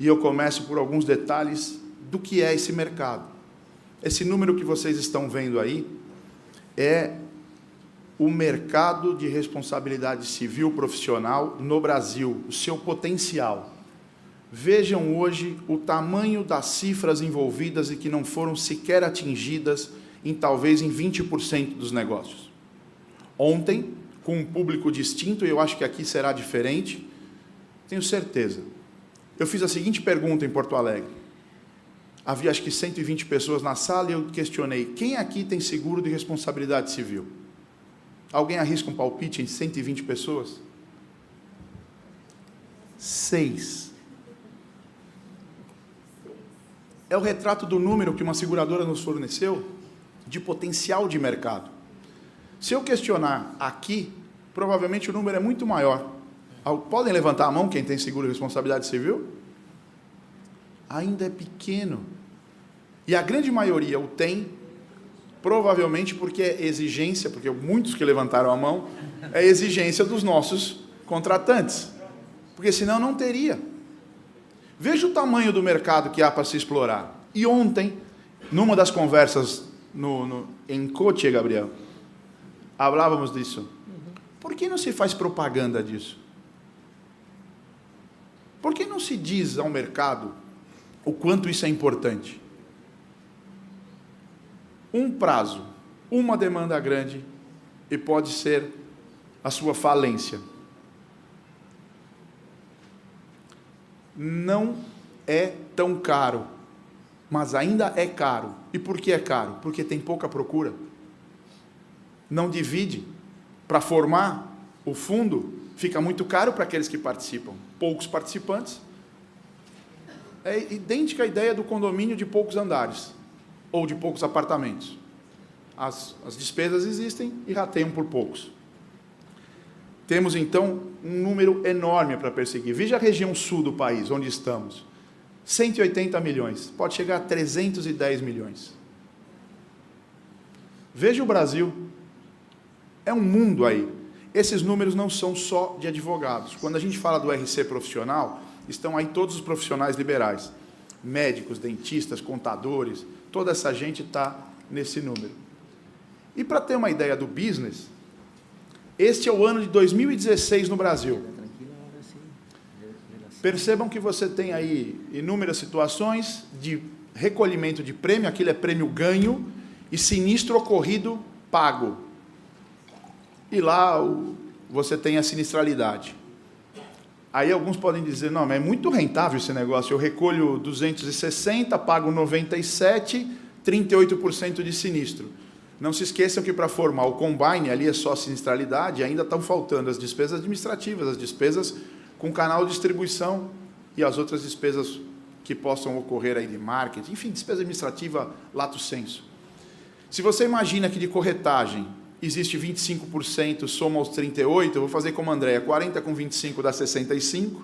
e eu começo por alguns detalhes do que é esse mercado. Esse número que vocês estão vendo aí é o mercado de responsabilidade civil profissional no Brasil, o seu potencial. Vejam hoje o tamanho das cifras envolvidas e que não foram sequer atingidas talvez em 20% dos negócios. Ontem, com um público distinto, e eu acho que aqui será diferente, tenho certeza. Eu fiz a seguinte pergunta em Porto Alegre. Havia acho que 120 pessoas na sala e eu questionei, quem aqui tem seguro de responsabilidade civil? Alguém arrisca um palpite em 120 pessoas? 6. É o retrato do número que uma seguradora nos forneceu de potencial de mercado. Se eu questionar aqui, provavelmente o número é muito maior. Podem levantar a mão quem tem seguro de responsabilidade civil? Ainda é pequeno. E a grande maioria o tem, provavelmente porque é exigência, porque muitos que levantaram a mão, é exigência dos nossos contratantes. Porque senão não teria. Veja o tamanho do mercado que há para se explorar. E ontem, numa das conversas em Coche, Gabriel, falávamos disso. Por que não se faz propaganda disso? Por que não se diz ao mercado o quanto isso é importante? Um prazo, uma demanda grande e pode ser a sua falência. Não é tão caro, mas ainda é caro. E por que é caro? Porque tem pouca procura. Não divide. Para formar o fundo, fica muito caro para aqueles que participam. Poucos participantes. É idêntica à ideia do condomínio de poucos andares, ou de poucos apartamentos. As despesas existem e rateiam por poucos. Temos, então, um número enorme para perseguir. Veja a região sul do país, onde estamos. 180 milhões. Pode chegar a 310 milhões. Veja o Brasil. É um mundo aí. Esses números não são só de advogados. Quando a gente fala do RC profissional, estão aí todos os profissionais liberais. Médicos, dentistas, contadores, toda essa gente está nesse número. E para ter uma ideia do business, este é o ano de 2016 no Brasil. Percebam que você tem aí inúmeras situações de recolhimento de prêmio, aquilo é prêmio ganho, e sinistro ocorrido pago. E lá você tem a sinistralidade. Aí alguns podem dizer, não, mas é muito rentável esse negócio, eu recolho 260, pago 97, 38% de sinistro. Não se esqueçam que para formar o combine, ali é só sinistralidade, ainda estão faltando as despesas administrativas, as despesas com canal de distribuição e as outras despesas que possam ocorrer aí de marketing, enfim, despesa administrativa lato sensu. Se você imagina que de corretagem existe 25%, soma aos 38%, eu vou fazer como a Andréia, 40 com 25 dá 65%,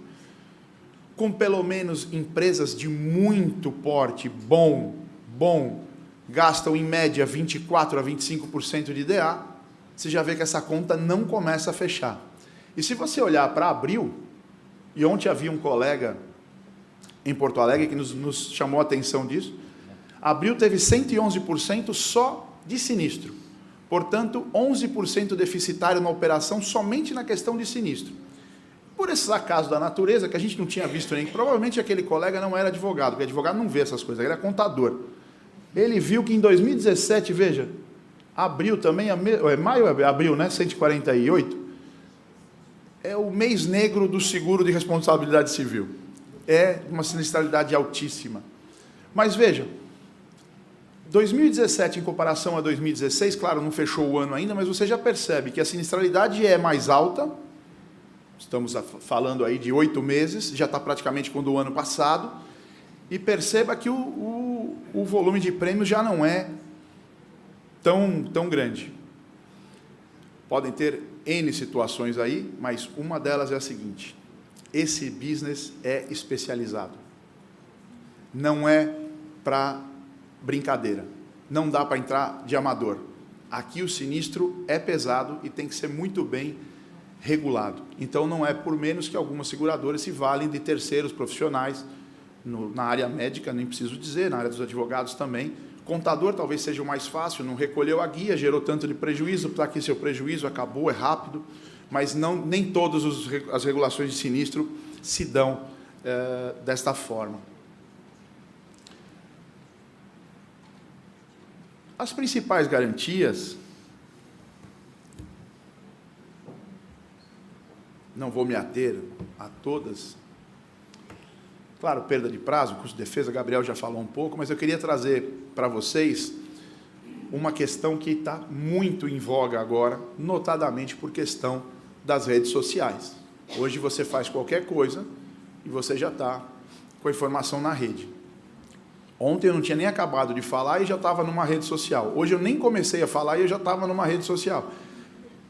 com pelo menos empresas de muito porte bom, gastam em média 24% a 25% de DA, você já vê que essa conta não começa a fechar. E se você olhar para abril, e ontem havia um colega em Porto Alegre que nos chamou a atenção disso, abril teve 111% só de sinistro. Portanto, 11% deficitário na operação somente na questão de sinistro. Por esses acasos da natureza, que a gente não tinha visto nem, provavelmente aquele colega não era advogado, porque advogado não vê essas coisas, ele é contador. Ele viu que em 2017, veja, abril também, abril, né, 148, é o mês negro do seguro de responsabilidade civil. É uma sinistralidade altíssima. Mas veja, 2017 em comparação a 2016, claro, não fechou o ano ainda, mas você já percebe que a sinistralidade é mais alta, estamos falando aí de 8 meses, já está praticamente com o do ano passado, e perceba que o volume de prêmios já não é tão grande. Podem ter N situações aí, mas uma delas é a seguinte: esse business é especializado. Não é para brincadeira. Não dá para entrar de amador. Aqui o sinistro é pesado e tem que ser muito bem regulado. Então não é por menos que algumas seguradoras se valem de terceiros profissionais na área médica, nem preciso dizer, na área dos advogados também. Contador talvez seja o mais fácil, não recolheu a guia, gerou tanto de prejuízo, para que seu prejuízo acabou, é rápido, mas nem todas as regulações de sinistro se dão desta forma. As principais garantias, não vou me ater a todas. Claro, perda de prazo, custo de defesa, Gabriel já falou um pouco, mas eu queria trazer para vocês uma questão que está muito em voga agora, notadamente por questão das redes sociais. Hoje você faz qualquer coisa e você já está com a informação na rede. Ontem eu não tinha nem acabado de falar e já estava numa rede social. Hoje eu nem comecei a falar e eu já estava numa rede social.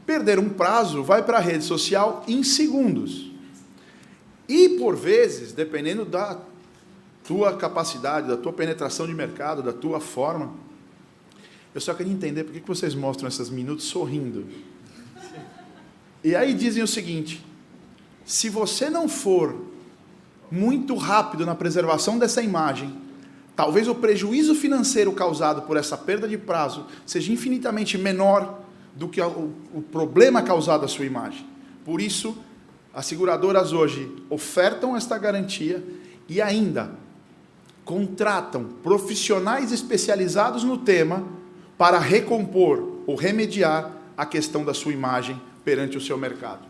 Perder um prazo vai para a rede social em segundos. E, por vezes, dependendo da tua capacidade, da tua penetração de mercado, da tua forma, eu só queria entender por que vocês mostram esses minutos sorrindo. E aí dizem o seguinte: se você não for muito rápido na preservação dessa imagem, talvez o prejuízo financeiro causado por essa perda de prazo seja infinitamente menor do que o problema causado à sua imagem. Por isso, as seguradoras hoje ofertam esta garantia e ainda contratam profissionais especializados no tema para recompor ou remediar a questão da sua imagem perante o seu mercado.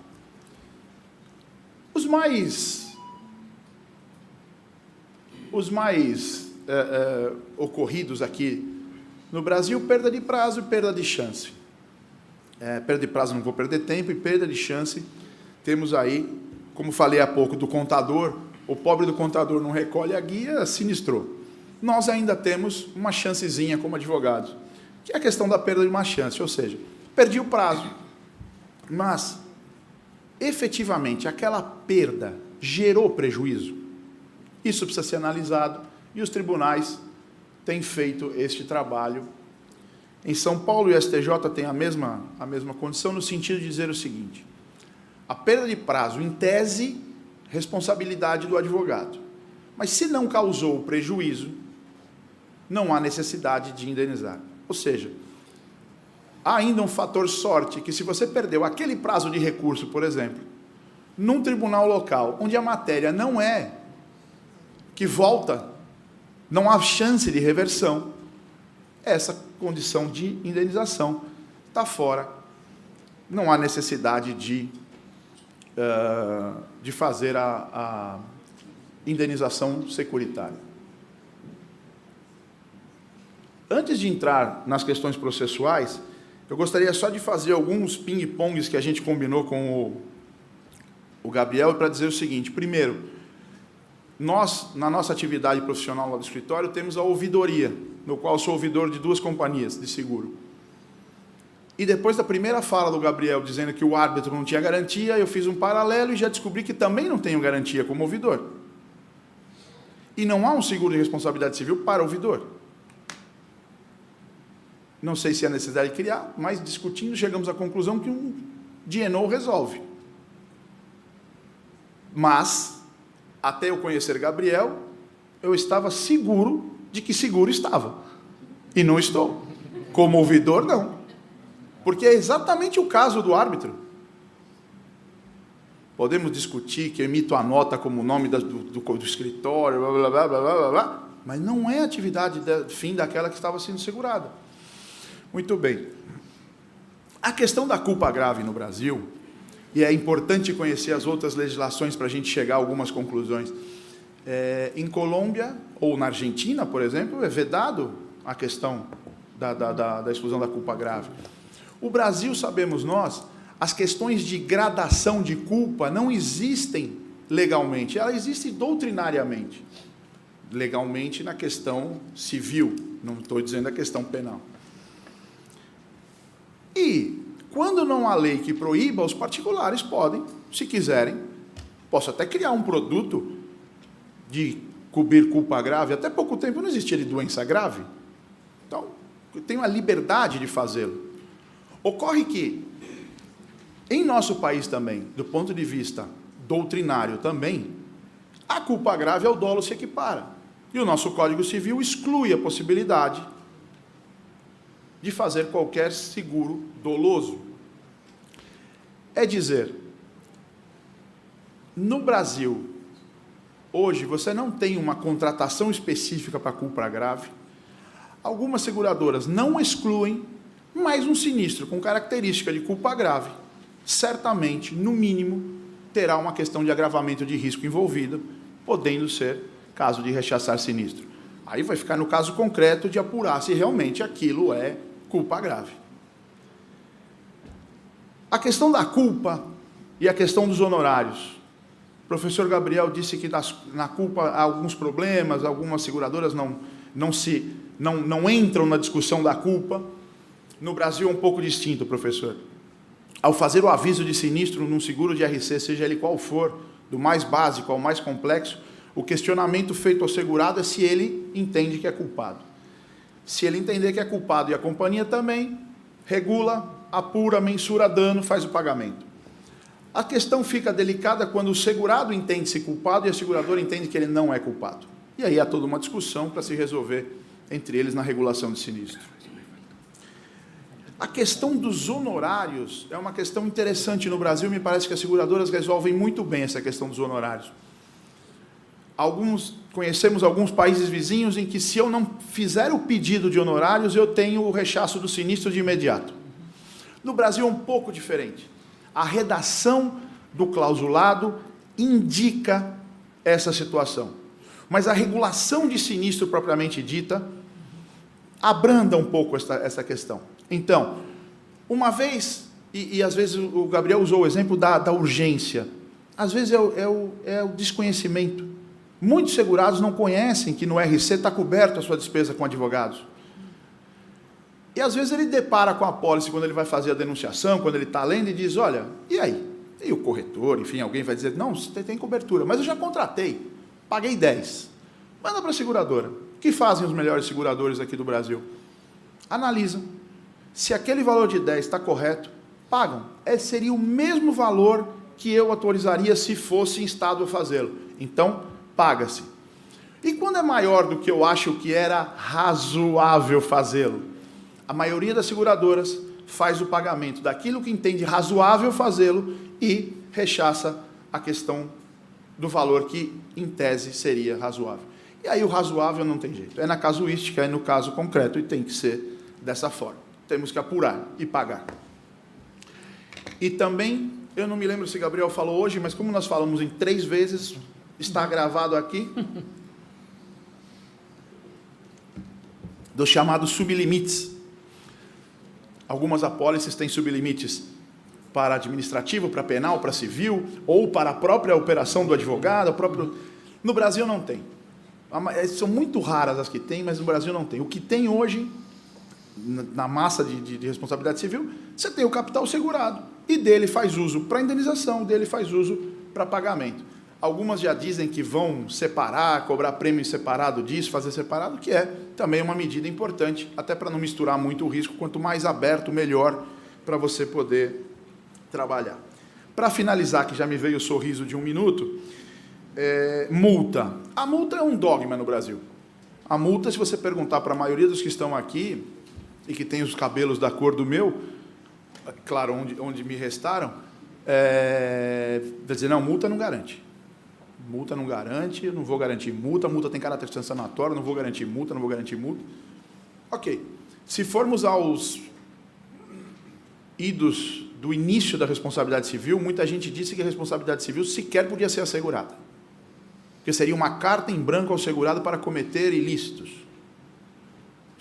Os mais ocorridos aqui no Brasil, perda de prazo e perda de chance. Perda de prazo, não vou perder tempo, e perda de chance, temos aí, como falei há pouco, do contador, o pobre do contador não recolhe a guia, sinistrou. Nós ainda temos uma chancezinha como advogados, que é a questão da perda de uma chance, ou seja, perdi o prazo, mas, efetivamente, aquela perda gerou prejuízo? Isso precisa ser analisado, e os tribunais têm feito este trabalho. Em São Paulo, o STJ tem a mesma condição, no sentido de dizer o seguinte: a perda de prazo, em tese, responsabilidade do advogado. Mas se não causou prejuízo, não há necessidade de indenizar. Ou seja, há ainda um fator sorte, que se você perdeu aquele prazo de recurso, por exemplo, num tribunal local, onde a matéria não é que volta, não há chance de reversão, essa condição de indenização está fora. Não há necessidade de fazer a indenização securitária. Antes de entrar nas questões processuais, eu gostaria só de fazer alguns ping-pongs que a gente combinou com o Gabriel, para dizer o seguinte: primeiro, nós, na nossa atividade profissional lá do escritório, temos a ouvidoria, no qual sou ouvidor de 2 companhias de seguro. E depois da primeira fala do Gabriel, dizendo que o árbitro não tinha garantia, eu fiz um paralelo e já descobri que também não tenho garantia como ouvidor. E não há um seguro de responsabilidade civil para ouvidor. Não sei se há necessidade de criar, mas discutindo chegamos à conclusão que um D&O resolve. Mas, até eu conhecer Gabriel, eu estava seguro de que seguro estava. E não estou. Como ouvidor, não. Porque é exatamente o caso do árbitro. Podemos discutir que eu emito a nota como nome do escritório, blá, blá, blá, blá, blá, blá, mas não é a atividade fim daquela que estava sendo segurada. Muito bem. A questão da culpa grave no Brasil, e é importante conhecer as outras legislações para a gente chegar a algumas conclusões. Em Colômbia, ou na Argentina, por exemplo, é vedado a questão da exclusão da culpa grave. O Brasil, sabemos nós, as questões de gradação de culpa não existem legalmente, elas existem doutrinariamente. Legalmente na questão civil, não estou dizendo a questão penal. E, quando não há lei que proíba, os particulares podem, se quiserem, posso até criar um produto de cobrir culpa grave. Até pouco tempo não existia de doença grave. Então, eu tenho a liberdade de fazê-lo. Ocorre que, em nosso país também, do ponto de vista doutrinário também, A culpa grave ao dolo se equipara. E o nosso Código Civil exclui a possibilidade de fazer qualquer seguro doloso. É dizer, no Brasil, hoje, você não tem uma contratação específica para culpa grave. Algumas seguradoras não excluem, mas um sinistro com característica de culpa grave, certamente, no mínimo, terá uma questão de agravamento de risco envolvida, podendo ser caso de rechaçar sinistro. Aí vai ficar no caso concreto de apurar se realmente aquilo é culpa grave. A questão da culpa e a questão dos honorários. O professor Gabriel disse que na culpa há alguns problemas, algumas seguradoras não entram na discussão da culpa. No Brasil é um pouco distinto, professor. Ao fazer o aviso de sinistro num seguro de RC, seja ele qual for, do mais básico ao mais complexo, o questionamento feito ao segurado é se ele entende que é culpado. Se ele entender que é culpado e a companhia também, regula, apura, mensura dano, faz o pagamento. A questão fica delicada quando o segurado entende-se culpado e a seguradora entende que ele não é culpado. E aí há toda uma discussão para se resolver entre eles na regulação de sinistro. A questão dos honorários é uma questão interessante no Brasil, me parece que as seguradoras resolvem muito bem essa questão dos honorários. Conhecemos alguns países vizinhos em que, se eu não fizer o pedido de honorários, eu tenho o rechaço do sinistro de imediato. No Brasil é um pouco diferente. A redação do clausulado indica essa situação. Mas a regulação de sinistro propriamente dita abranda um pouco essa questão. Então, uma vez, e às vezes o Gabriel usou o exemplo da urgência, às vezes é o desconhecimento. Muitos segurados não conhecem que no RC está coberto a sua despesa com advogados. E às vezes ele depara com a apólice quando ele vai fazer a denunciação, quando ele está lendo e diz, olha, e aí? E o corretor, enfim, alguém vai dizer, não, você tem cobertura, mas eu já contratei, paguei 10. Manda para a seguradora. O que fazem os melhores seguradores aqui do Brasil? Analisam. Se aquele valor de 10 está correto, pagam. Seria o mesmo valor que eu autorizaria se fosse instado a fazê-lo. Então, paga-se. E quando é maior do que eu acho que era razoável fazê-lo? A maioria das seguradoras faz o pagamento daquilo que entende razoável fazê-lo e rechaça a questão do valor que, em tese, seria razoável. E aí o razoável não tem jeito. É na casuística, é no caso concreto e tem que ser dessa forma. Temos que apurar e pagar. E também, eu não me lembro se Gabriel falou hoje, mas como nós falamos em 3 vezes, está gravado aqui, dos chamados sublimites. Algumas apólices têm sublimites para administrativo, para penal, para civil, ou para a própria operação do advogado. No Brasil não tem. São muito raras as que tem, mas no Brasil não tem. O que tem hoje, na massa de responsabilidade civil, você tem o capital segurado, e dele faz uso para indenização, dele faz uso para pagamento. Algumas já dizem que vão separar, cobrar prêmio separado disso, fazer separado, que é também uma medida importante, até para não misturar muito o risco. Quanto mais aberto, melhor para você poder trabalhar. Para finalizar, que já me veio o sorriso de 1 minuto, multa. A multa é um dogma no Brasil. A multa, se você perguntar para a maioria dos que estão aqui, e que tem os cabelos da cor do meu, claro, onde me restaram, vai dizer, não, multa não garante. Multa não garante, eu não vou garantir multa, multa tem caráter sancionatório, não vou garantir multa, não vou garantir multa. Ok, se formos aos idos do início da responsabilidade civil, muita gente disse que a responsabilidade civil sequer podia ser assegurada, porque seria uma carta em branco ao segurado para cometer ilícitos.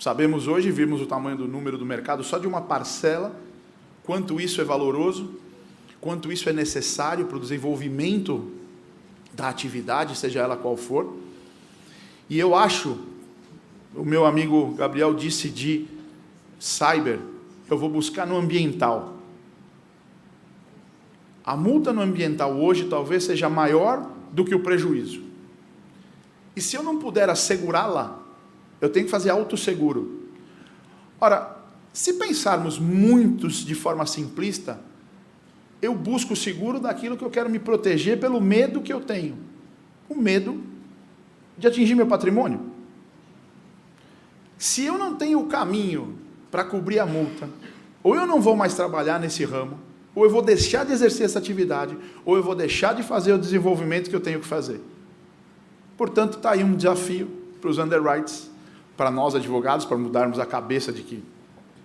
Sabemos hoje, vimos o tamanho do número do mercado, só de uma parcela, quanto isso é valoroso, quanto isso é necessário para o desenvolvimento da atividade, seja ela qual for. E eu acho, o meu amigo Gabriel disse de cyber, eu vou buscar no ambiental. A multa no ambiental hoje talvez seja maior do que o prejuízo. E se eu não puder assegurá-la, eu tenho que fazer autosseguro. Ora, se pensarmos muitos de forma simplista, eu busco o seguro daquilo que eu quero me proteger pelo medo que eu tenho. O medo de atingir meu patrimônio. Se eu não tenho o caminho para cobrir a multa, ou eu não vou mais trabalhar nesse ramo, ou eu vou deixar de exercer essa atividade, ou eu vou deixar de fazer o desenvolvimento que eu tenho que fazer. Portanto, está aí um desafio para os underwriters, para nós advogados, para mudarmos a cabeça de que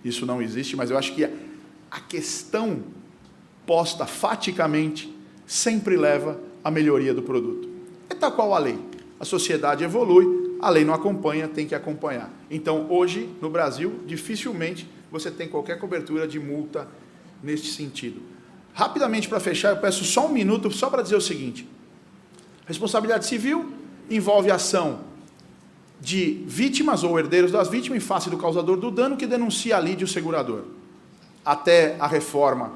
isso não existe, mas eu acho que a questão posta faticamente sempre leva à melhoria do produto. É tal qual a lei. A sociedade evolui, a lei não acompanha, tem que acompanhar. Então, hoje, no Brasil, dificilmente você tem qualquer cobertura de multa neste sentido. Rapidamente, para fechar, eu peço só um minuto, só para dizer o seguinte. Responsabilidade civil envolve ação de vítimas ou herdeiros das vítimas em face do causador do dano que denuncia a lide o segurador. Até a reforma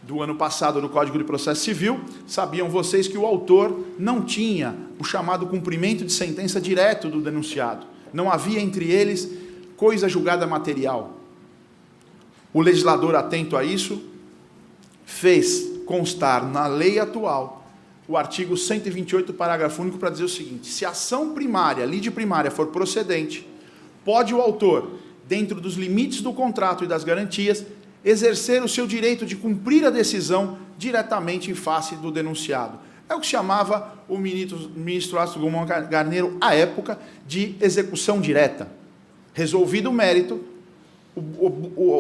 do ano passado do Código de Processo Civil, sabiam vocês que o autor não tinha o chamado cumprimento de sentença direto do denunciado. Não havia entre eles coisa julgada material. O legislador, atento a isso, fez constar na lei atual o artigo 128, parágrafo único, para dizer o seguinte: se a ação primária, lide primária, for procedente, pode o autor, dentro dos limites do contrato e das garantias, exercer o seu direito de cumprir a decisão diretamente em face do denunciado. É o que chamava o ministro Astro Gumon Garneiro, à época, de execução direta. Resolvido o mérito,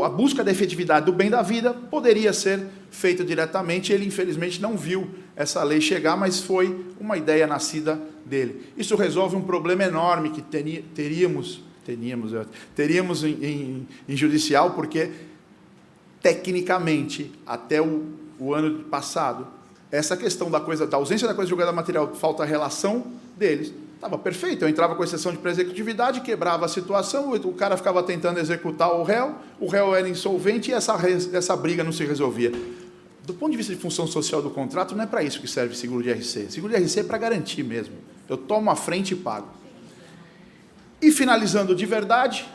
a busca da efetividade do bem da vida poderia ser feita diretamente. Ele, infelizmente, não viu essa lei chegar, mas foi uma ideia nascida dele. Isso resolve um problema enorme que teríamos em judicial, porque tecnicamente, até o ano passado, essa questão da ausência da coisa julgada material, falta a relação deles, estava perfeito. Eu entrava com exceção de pré-executividade, quebrava a situação, o cara ficava tentando executar o réu era insolvente e essa briga não se resolvia. Do ponto de vista de função social do contrato, não é para isso que serve seguro de RC. Seguro de RC é para garantir mesmo. Eu tomo a frente e pago. E finalizando de verdade,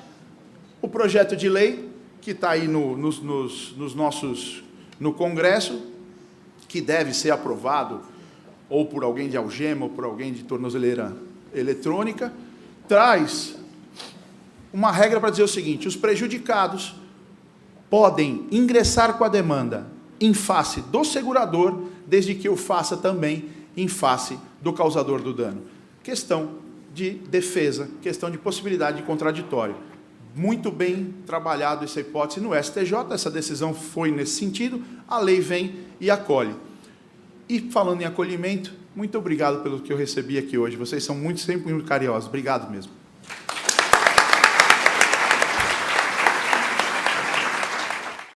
o projeto de lei que está aí no Congresso, que deve ser aprovado ou por alguém de algema ou por alguém de tornozeleira eletrônica, traz uma regra para dizer o seguinte: os prejudicados podem ingressar com a demanda em face do segurador, desde que o faça também em face do causador do dano. Questão de defesa, questão de possibilidade de contraditório. Muito bem trabalhado essa hipótese no STJ, essa decisão foi nesse sentido, a lei vem e acolhe. E falando em acolhimento, muito obrigado pelo que eu recebi aqui hoje, vocês são sempre muito carinhosos, obrigado mesmo.